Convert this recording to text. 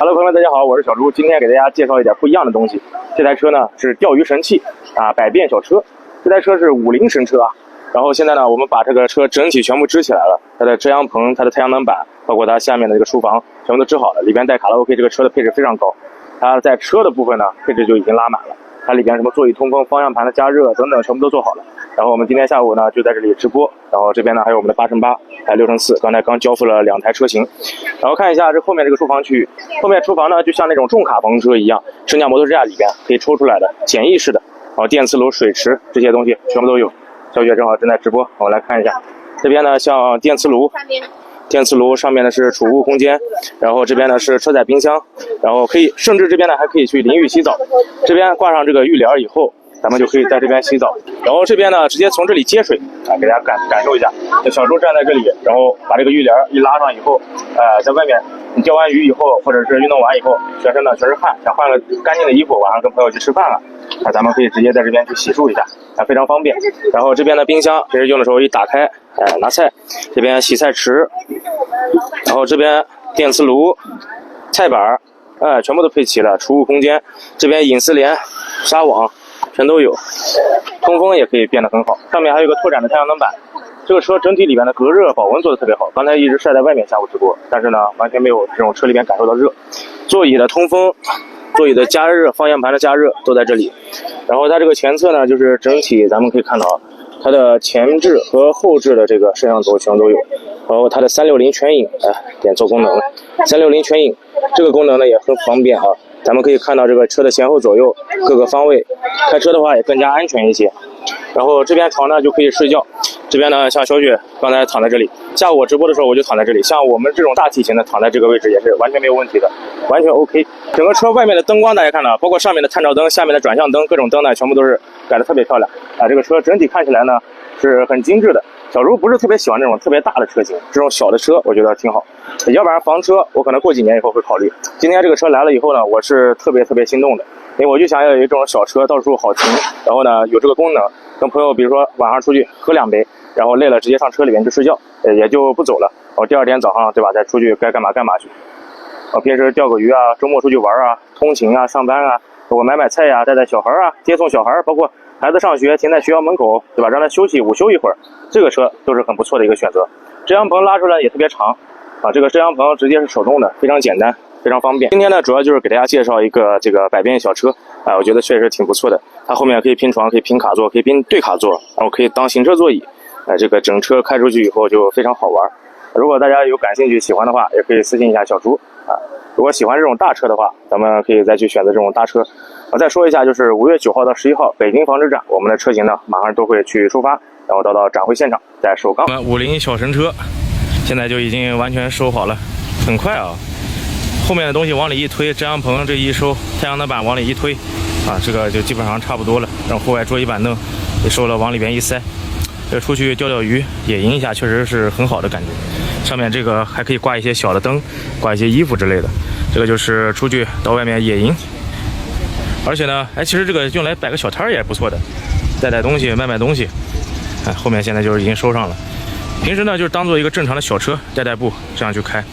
Hello， 朋友们，大家好，我是小朱。今天给大家介绍一点不一样的东西。这台车呢是钓鱼神器啊，百变小车。这台车是50神车啊。然后现在呢，我们把这个车整体全部支起来了，它的遮阳棚、它的太阳能板，包括它下面的这个书房，全部都支好了。里边带卡拉 OK， 这个车的配置非常高。它在车的部分呢，配置就已经拉满了。它里边什么座椅通风、方向盘的加热等等，全部都做好了。然后我们今天下午呢就在这里直播，然后这边呢还有我们的8×8，还有6×4，刚才刚交付了2台车型。然后看一下这后面这个厨房区域，后面厨房呢就像那种重卡房车一样，升降摩托支架里边可以抽出来的简易式的，然后电磁炉、水池这些东西全部都有。小雪正好正在直播，我们来看一下。这边呢像电磁炉上面呢是储物空间，然后这边呢是车载冰箱，然后可以甚至这边呢还可以去淋浴洗澡。这边挂上这个浴帘以后，咱们就可以在这边洗澡。然后这边呢直接从这里接水啊，给大家感受一下。小猪站在这里，然后把这个浴帘一拉上以后，在外面你钓完鱼以后，或者是运动完以后，全身呢全是汗，想换个干净的衣服，晚上跟朋友去吃饭了，咱们可以直接在这边去洗漱一下，非常方便。然后这边的冰箱，平时用的时候一打开，拿菜，这边洗菜池，然后这边电磁炉、菜板，全部都配齐了。储物空间，这边隐私帘、纱网全都有，通风也可以变得很好。上面还有一个拓展的太阳能板。这个车整体里面的隔热保温做的特别好，刚才一直晒在外面下午直播，但是呢完全没有这种车里面感受到热。座椅的通风、座椅的加热、方向盘的加热都在这里。然后它这个前侧呢，就是整体咱们可以看到它的前置和后置的这个摄像头全都有，然后它的360全影点做功能，360全影这个功能呢也很方便啊。咱们可以看到这个车的前后左右各个方位，开车的话也更加安全一些。然后这边床呢就可以睡觉，这边呢像小雪刚才躺在这里，下午我直播的时候我就躺在这里，像我们这种大体型的躺在这个位置也是完全没有问题的，完全 OK。整个车外面的灯光大家看到，包括上面的探照灯、下面的转向灯，各种灯呢全部都是改得特别漂亮啊。这个车整体看起来呢是很精致的。小猪不是特别喜欢这种特别大的车型，这种小的车我觉得挺好。要不然房车我可能过几年以后会考虑。今天这个车来了以后呢，我是特别心动的，因为我就想要有一种小车，到处好停，然后呢有这个功能，跟朋友比如说晚上出去喝2杯，然后累了直接上车里面去睡觉，也就不走了。我第2天早上对吧，再出去该干嘛去。我平时钓个鱼啊，周末出去玩啊，通勤啊，上班啊，我买菜呀，带小孩啊，接送小孩，包括孩子上学停在学校门口，对吧？让他休息午休一会儿，这个车都是很不错的一个选择。遮阳棚拉出来也特别长啊，这个遮阳棚直接是手动的，非常简单，非常方便。今天呢，主要就是给大家介绍一个这个百变小车啊，我觉得确实挺不错的。它后面可以拼床，可以拼卡座，可以拼对卡座，然后可以当行车座椅。这个整车开出去以后就非常好玩。如果大家有感兴趣、喜欢的话，也可以私信一下小猪啊。如果喜欢这种大车的话，咱们可以再去选择这种大车。我再说一下，就是5月9号到11号，北京纺织展，我们的车型呢马上都会去出发，然后到展会现场，在首钢。50小神车现在就已经完全收好了，很快啊！后面的东西往里一推，遮阳棚这一收，太阳能板往里一推，啊，这个就基本上差不多了。让户外桌椅板凳也收了，往里边一塞。这出去钓鱼、野营一下，确实是很好的感觉。上面这个还可以挂一些小的灯，挂一些衣服之类的。这个就是出去到外面野营。而且呢，其实这个用来摆个小摊也不错的，带东西、卖东西。后面现在就是已经收上了。平时呢，就是当做一个正常的小车，代步这样去开。